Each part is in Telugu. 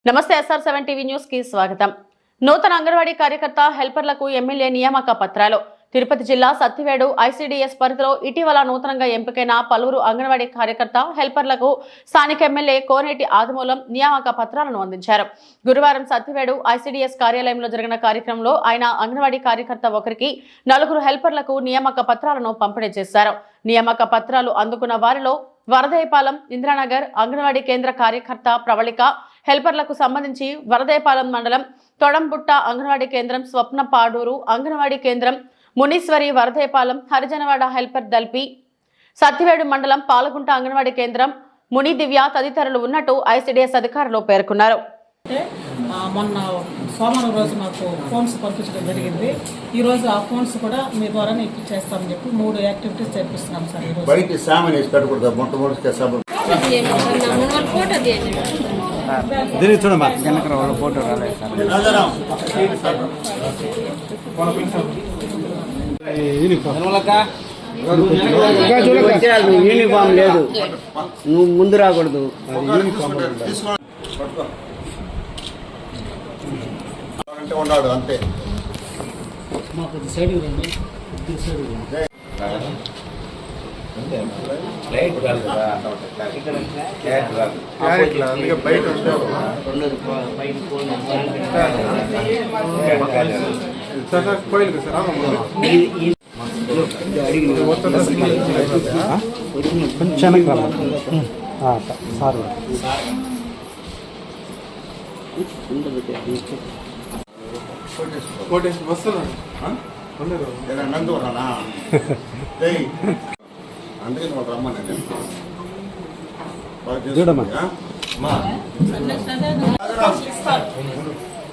నమస్తే SR7 టీవీ న్యూస్ కి స్వాగతం. నూతన అంగన్వాడీ కార్యకర్త హెల్పర్లకు ఎమ్మెల్యే నియామక పత్రాలు. తిరుపతి జిల్లా సత్తివేడు ICDS పరిధిలో ఇటీవల నూతనంగా ఎంపికైన పలువురు అంగన్వాడీ కార్యకర్త హెల్పర్లకు స్థానిక ఎమ్మెల్యే కోనేటి ఆదిమూలం నియామక పత్రాలను అందించారు. గురువారం సత్తివేడు ICDS కార్యాలయంలో జరిగిన కార్యక్రమంలో ఆయన అంగన్వాడీ కార్యకర్త ఒకరికి 4 హెల్పర్లకు నియామక పత్రాలను పంపిణీ చేశారు. నియామక పత్రాలు అందుకున్న వారిలో వరదయపాలెం ఇంద్రానగర్ అంగన్వాడీ కేంద్ర కార్యకర్త ప్రవళిక, హెల్పర్లకు సంబంధించి వరదయపాలెం మండలం తొడంబుట్ట అంగన్వాడీ కేంద్రం స్వప్న పాడూరు అంగన్వాడీ కేంద్రం మునీశ్వరి వరదయపాలెం హరిజనవాడ హెల్పర్ దల్పి సత్తివేడు మండలం పాలగుంట అంగన్వాడీ కేంద్రం ముని దివ్య తదితరులు ఉన్నట్టు ICDS అధికారులు పేర్కొన్నారు. మొన్న సోమవారం రోజు మాకు ఫోన్స్ పంపించడం జరిగింది. ఈ రోజు ఆ ఫోన్స్ కూడా మీ ద్వారానే ఇప్పించేస్తామని చెప్పి 3 యాక్టివిటీస్ చేపిస్తున్నాం సార్. ఈ రోజు చూడమ్మా ఫోటో యూనిఫామ్ లేదు, నువ్వు ముందు రాకూడదు. ఉన్నాడు అంతే. అందుకని వాళ్ళు రమ్మని చూడమ్మా.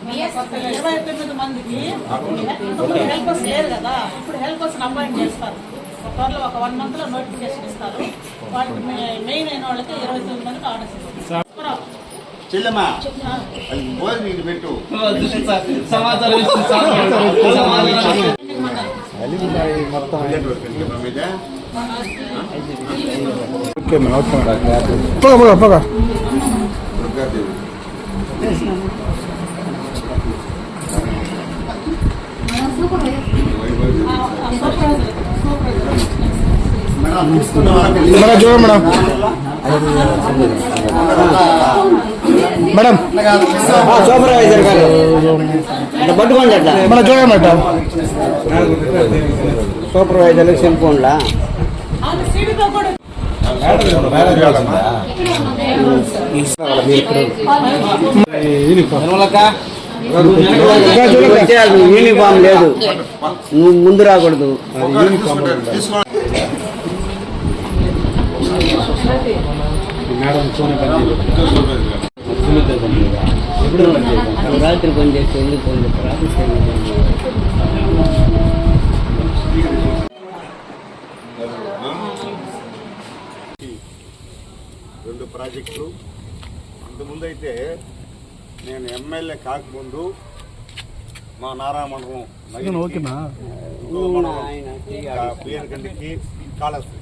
29 మందికి హెల్పర్స్ లేరు కదా, ఇప్పుడు హెల్పర్స్ అపాయింట్ చేస్తారు. త్వరలో ఒక 1 month లో నోటిఫికేషన్ ఇస్తారు. వాళ్ళకి మెయిన్ అయిన వాళ్ళకి 29 మందికి ఆర్డర్స్ ఇస్తారు. చెల్లెమ్మా అది పోయి నీకు పెట్టు సమాచారం మేడం సూపర్వైజర్ గారు పట్టుకోండి అట్లా మన చూడమట సూపర్వైజర్ సెల్ ఫోన్లా యూనిఫామ్ లేదు, నువ్వు ముందు రాకూడదు. రాత్రి పని చేస్తే ఎందుకు ఫోన్ చేస్తారు? 2 ప్రాజెక్టులు. అంతకుముందు అయితే నేను ఎమ్మెల్యే కాకముందు మా నారాయణమండలం పిఎన్ గండికి కాళహస్తి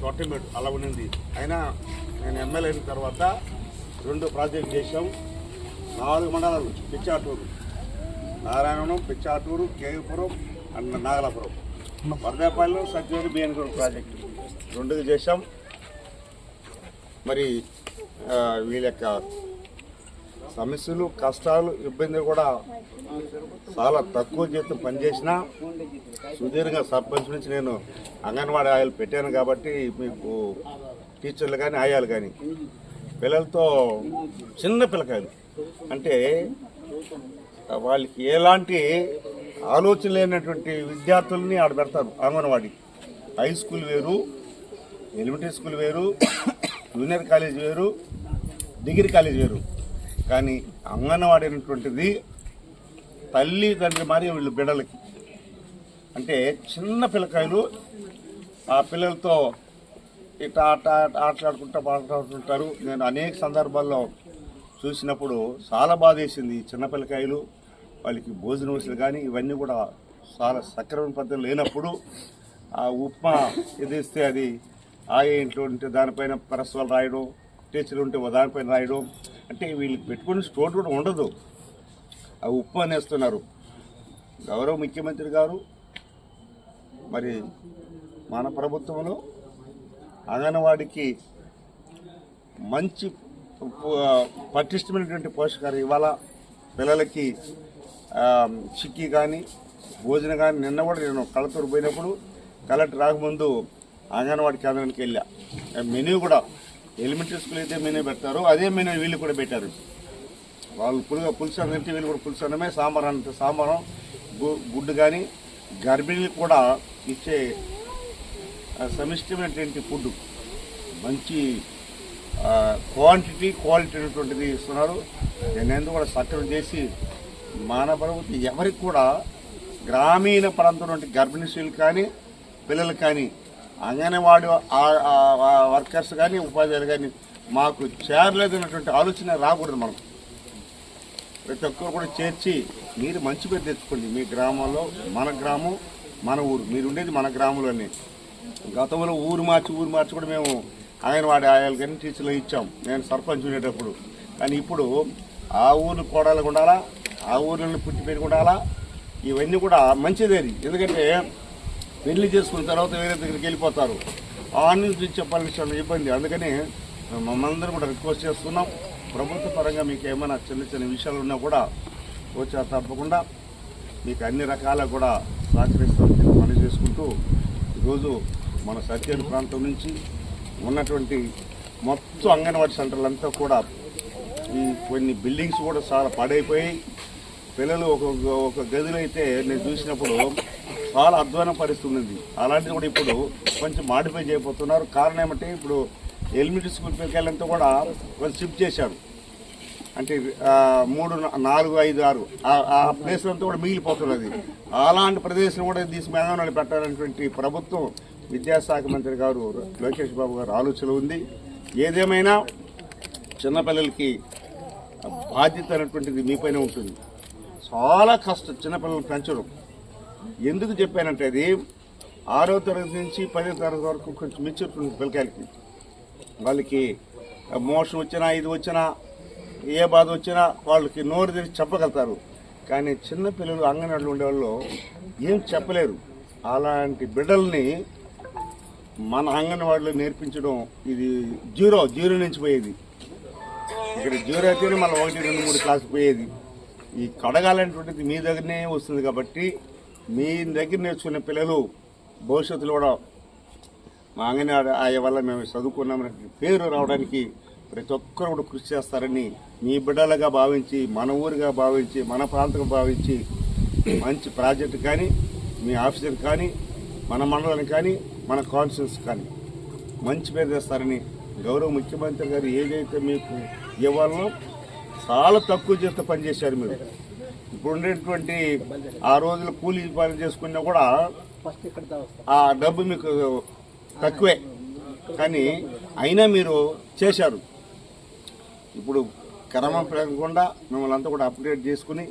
తొట్టమేడు అలా ఉండింది. అయినా నేను ఎమ్మెల్యే అయిన తర్వాత 2 ప్రాజెక్టులు చేసాం. 4 మండలాలు: పిచ్చాటూరు, నారాయణవనం, పిచ్చాటూరు, కేవీపురం అండ్ నాగలాపురం, వరదాపాలెం, సత్యవేడు, బిఎన్గూడ ప్రాజెక్టు 2 చేసాం. మరి వీళ్ళ యొక్క సమస్యలు, కష్టాలు, ఇబ్బందులు కూడా చాలా తక్కువ జీతం పనిచేసినా సుదీర్ఘ సర్పంచ్ నుంచి నేను అంగన్వాడీ ఆయాలు పెట్టాను కాబట్టి మీకు టీచర్లు కానీ ఆయాలు కానీ పిల్లలతో చిన్న పిల్లకాయలు అంటే వాళ్ళకి ఎలాంటి ఆలోచన లేనటువంటి విద్యార్థుల్ని ఆడ పెడతారు. అంగన్వాడీ హై స్కూల్ వేరు, ఎలిమెంటరీ స్కూల్ వేరు, జూనియర్ కాలేజ్ వేరు, డిగ్రీ కాలేజ్ వేరు. కానీ అంగన్వాడీ అనేటువంటిది తల్లి తండ్రి మరి వీళ్ళు బిడ్డలకి అంటే చిన్న పిల్లకాయలు ఆ పిల్లలతో ఇట్లా ఆటలాడుకుంటూ మాట్లాడుతుంటారు. నేను అనేక సందర్భాల్లో చూసినప్పుడు చాలా బాధ వేసింది. చిన్న పిల్లకాయలు వాళ్ళకి భోజన వసతులు కానీ ఇవన్నీ కూడా చాలా సక్రమణ పద్ధతి లేనప్పుడు ఆ ఉప్మా ఎదిస్తే అది ఆయ ఇంట్లో ఉంటే దానిపైన పరస్వాలు రాయడం, టీచర్లు ఉంటే దానిపైన రాయడం, అంటే వీళ్ళకి పెట్టుకుని స్టోర్ కూడా ఉండదు, అవి ఉప్పు అనేస్తున్నారు. గౌరవ ముఖ్యమంత్రి గారు మరి మన ప్రభుత్వంలో అంగన్వాడికి మంచి పటిష్టమైనటువంటి పోషకాలు ఇవాళ పిల్లలకి చిక్కీ కానీ భోజనం కానీ. నిన్న కూడా నేను కలెక్టర్ పోయినప్పుడు కలెక్టర్ రాకముందు అంగన్వాడి కేంద్రానికి వెళ్ళా. మెనూ కూడా ఎలిమెంటరీ స్కూల్ అయితే మెనూ పెడతారో అదే మెనూ వీళ్ళు కూడా పెట్టారు. వాళ్ళు పులుసు అన్నం తింటే వీళ్ళు కూడా పులుసు అన్నమే, సాంబార్ అంటే సాంబారం, గుడ్డు కానీ గర్భిణీలకు కూడా ఇచ్చే సమిష్టమైనటువంటి ఫుడ్ మంచి క్వాలిటీ అనేటువంటిది ఇస్తున్నారు. నేను కూడా సక్రమం చేసి మన ప్రభుత్వం ఎవరికి కూడా గ్రామీణ ప్రాంతంలో గర్భిణీ స్త్రీలు కానీ పిల్లలు కానీ అంగన్వాడీ వర్కర్స్ కానీ ఉపాధ్యాయులు కానీ మాకు చేరలేదు అన్నటువంటి ఆలోచన రాకూడదు. మనం ప్రతి ఒక్కరు కూడా చేర్చి మీరు మంచి పేరు తెచ్చుకోండి. మీ గ్రామంలో మన గ్రామం మన ఊరు, మీరు ఉండేది మన గ్రామంలోనే. గతంలో ఊరు మార్చి కూడా మేము అంగన్వాడీ ఆయాలు కానీ టీచర్లు ఇచ్చాం నేను సర్పంచ్ ఉండేటప్పుడు. కానీ ఇప్పుడు ఆ ఊరు కోడలకు ఉండాలా, ఆ ఊర్లో పుట్టి పెరిగి ఉండాలా, ఇవన్నీ కూడా మంచిదేది. ఎందుకంటే పెళ్లి చేసుకున్న తర్వాత వేరే దగ్గరికి వెళ్ళిపోతారు, ఆ నుంచి చెప్పాల్సిన ఇబ్బంది. అందుకని మమ్మల్ని కూడా రిక్వెస్ట్ చేస్తున్నాం, ప్రభుత్వ పరంగా మీకు ఏమైనా చిన్న విషయాలు ఉన్నా కూడా వచ్చా తప్పకుండా మీకు అన్ని రకాల కూడా సహకరిస్తామని పని చేసుకుంటూ ఈరోజు మన సత్యేరు ప్రాంతం నుంచి ఉన్నటువంటి మొత్తం అంగన్వాడీ సెంటర్లంతా కూడా ఈ కొన్ని బిల్డింగ్స్ కూడా చాలా పాడైపోయాయి. పిల్లలు ఒక గదిలో అయితే నేను చూసినప్పుడు చాలా అధ్వాన పరిస్థితి ఉంది. అలాంటిది కూడా ఇప్పుడు కొంచెం మాడిఫై చేయబోతున్నారు. కారణం ఏమంటే ఇప్పుడు ఎలిమెంటరీ స్కూల్ పిల్లలంతా కూడా వాళ్ళు షిఫ్ట్ చేశారు. అంటే 3, 4, 5, 6 ఆ ప్లేస్లు అంతా కూడా మిగిలిపోతున్నది. అలాంటి ప్రదేశం కూడా తీసుకుని అంగన్వాడీ పెట్టాలనేటువంటి ప్రభుత్వం విద్యాశాఖ మంత్రి గారు లోకేష్ బాబు గారు ఆలోచన ఉంది. ఏదేమైనా చిన్నపిల్లలకి బాధ్యత అనేటువంటిది మీపైన ఉంటుంది. చాలా కష్టం చిన్నపిల్లలు పెంచడం. ఎందుకు చెప్పానంటే అది 6వ తరగతి నుంచి 10వ తరగతి వరకు కొంచెం మెచ్యూరిటీ ఉంటుంది పిల్లకాయలకి. వాళ్ళకి మోషన్ వచ్చినా ఇది వచ్చినా ఏ బాధ వచ్చినా వాళ్ళకి నోరు తెరిచి చెప్పగలుగుతారు. కానీ చిన్నపిల్లలు అంగన్వాడీలో ఉండేవాళ్ళు ఏం చెప్పలేరు. అలాంటి బిడ్డల్ని మన అంగన్వాడీలో నేర్పించడం ఇది జీరో నుంచి పోయేది. ఇక్కడ జీరో అయితేనే మళ్ళీ 1, 2, 3 క్లాసుకు పోయేది. ఈ కడగాలనేటువంటిది మీ దగ్గరనే వస్తుంది కాబట్టి మీ దగ్గర నేర్చుకునే పిల్లలు భవిష్యత్తులో కూడా మా అంగన్వాడీ ఆయా వల్ల మేము చదువుకున్నామనే పేరు రావడానికి ప్రతి ఒక్కరు కూడా కృషి చేస్తారని మీ బిడ్డలుగా భావించి, మన ఊరుగా భావించి, మన ప్రాంతంగా భావించి మంచి ప్రాజెక్టు కానీ మీ ఆఫీసర్ కానీ మన మండలానికి కానీ మన కాన్స్టిట్యూన్స్ కానీ మంచి పేరు తెస్తారని గౌరవ ముఖ్యమంత్రి గారు ఏదైతే మీకు ఇవ్వాలనో చాలా తక్కువ చేస్తే పనిచేశారు మీరు. ఇప్పుడు ఉండేటువంటి ఆ రోజులు కూలీ పని చేసుకున్నా కూడా ఆ డబ్బు మీకు తక్కువే, కానీ అయినా మీరు చేశారు. ఇప్పుడు క్రమం పెరగకుండా మిమ్మల్ని అంతా కూడా అప్డేట్ చేసుకుని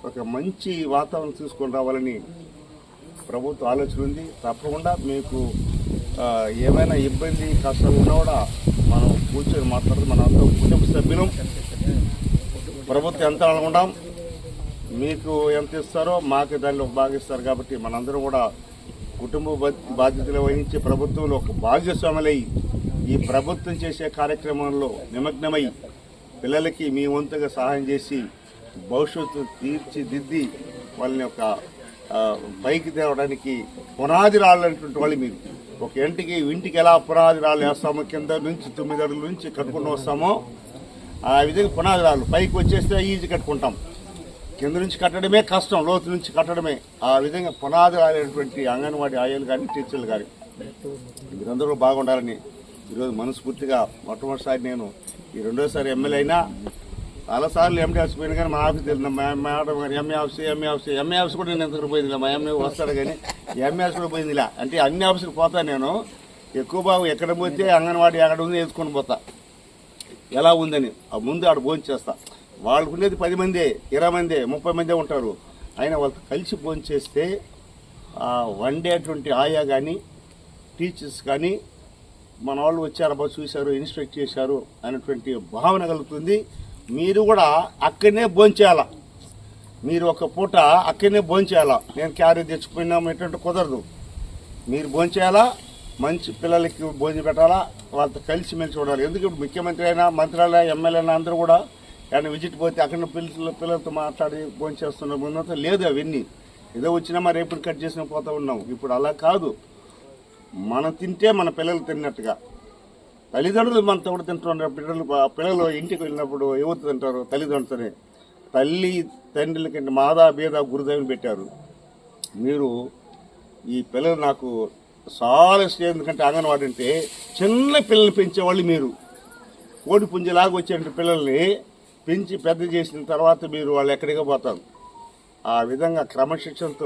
ఒక మంచి వాతావరణం తీసుకొని రావాలని ప్రభుత్వ ఆలోచన ఉంది. తప్పకుండా మీకు ఏమైనా ఇబ్బంది కష్టాలు ఉన్నా కూడా మనం కూర్చొని మాట్లాడుతూ మన అంతా కుటుంబ సభ్యులం. ప్రభుత్వం ఎంత అనుకుంటాం, మీకు ఎంత ఇస్తారో మాకు దానిలో భాగిస్తారు. కాబట్టి మనందరం కూడా కుటుంబ బాధ్యతలు వహించి ప్రభుత్వంలో ఒక భాగస్వాములై ఈ ప్రభుత్వం చేసే కార్యక్రమంలో నిమగ్నమై పిల్లలకి మీ వంతుగా సహాయం చేసి భవిష్యత్తు తీర్చిదిద్ది వాళ్ళని ఒక పైకి తేవడానికి పునాది రాళ్ళనేటువంటి వాళ్ళు మీరు. ఒక ఇంటికి ఎలా పునాది రాళ్ళు వేస్తామో, కింద నుంచి 9 అడుగుల నుంచి కట్టుకుని వస్తామో ఆ విధంగా పునాది రాళ్ళు పైకి వచ్చేస్తే ఈజీ కట్టుకుంటాం. కింద నుంచి కట్టడమే కష్టం, లోతు నుంచి కట్టడమే. ఆ విధంగా పునాది రాలేటువంటి అంగన్వాడీ ఆయాలు కానీ టీచర్లు కానీ మీరందరూ బాగుండాలని ఈరోజు మనస్ఫూర్తిగా మొట్టమొదటిసారి నేను ఈ 2వసారి ఎమ్మెల్యే అయినా చాలాసార్లు ఎండి ఆఫీస్ పోయినా కానీ మా ఆఫీస్ తెలియదు. మా మేడం గారు ఎంఏ ఆఫీస్ కూడా నేను ఎంతకు పోయిందిలే. మా ఎంఏ వస్తాడు కానీ ఎంఏ ఆఫీస్ కూడా పోయిందిలే. అంటే అన్ని ఆఫీసులకు పోతాను నేను. ఎక్కువ బాబు ఎక్కడ పోతే అంగన్వాడీ ఎక్కడ ఉంది వేసుకొని పోతా ఎలా ఉందని ముందు ఆడ భోజనం చేస్తా. వాళ్ళకు ఉండేది 10 మందే, 20 మందే, 30 మందే ఉంటారు. అయినా వాళ్ళతో కలిసి భోజనం చేస్తే వండేటువంటి ఆయా కానీ టీచర్స్ కానీ మన వాళ్ళు వచ్చారబ్బా చూశారు ఇన్స్పెక్ట్ చేశారు అనేటువంటి భావన కలుగుతుంది. మీరు కూడా అక్కడనే భోంచేయాల, మీరు ఒక పూట అక్కడనే భోంచేయాలా. నేను క్యారీ తెచ్చుకున్నాము ఎటువంటి కుదరదు. మీరు భోంచేయాలా, మంచి పిల్లలకి భోజనం పెట్టాలా, వాళ్ళతో కలిసిమెలిసి చూడాలి. ఎందుకంటే ముఖ్యమంత్రి అయినా మంత్రులు ఎమ్మెల్యే అయినా అందరూ కూడా కానీ విజిట్ పోతే అక్కడ పిల్లలతో మాట్లాడి భోంచేస్తున్న ముందంతా లేదు. అవన్నీ ఏదో వచ్చినా మరి రేపు కట్ చేసిన పోతా ఉన్నాం. ఇప్పుడు అలా కాదు, మనం తింటే మన పిల్లలు తిన్నట్టుగా తల్లిదండ్రులు మనతో కూడా తింటున్నారు. పిల్లలు ఇంటికి వెళ్ళినప్పుడు ఎవరు తింటారు? తల్లిదండ్రులతోనే. తల్లి తండ్రుల కంటే మాదా బేద గురుదేవుని పెట్టారు. మీరు ఈ పిల్లలు నాకు చాలా ఇష్టం. ఎందుకంటే అంగన్వాడీ అంటే చిన్న పిల్లల్ని పెంచేవాళ్ళు మీరు. కోడి పుంజలాగా వచ్చే పిల్లల్ని పెంచి పెద్ద చేసిన తర్వాత మీరు వాళ్ళు ఎక్కడికి పోతారు. ఆ విధంగా క్రమశిక్షణతో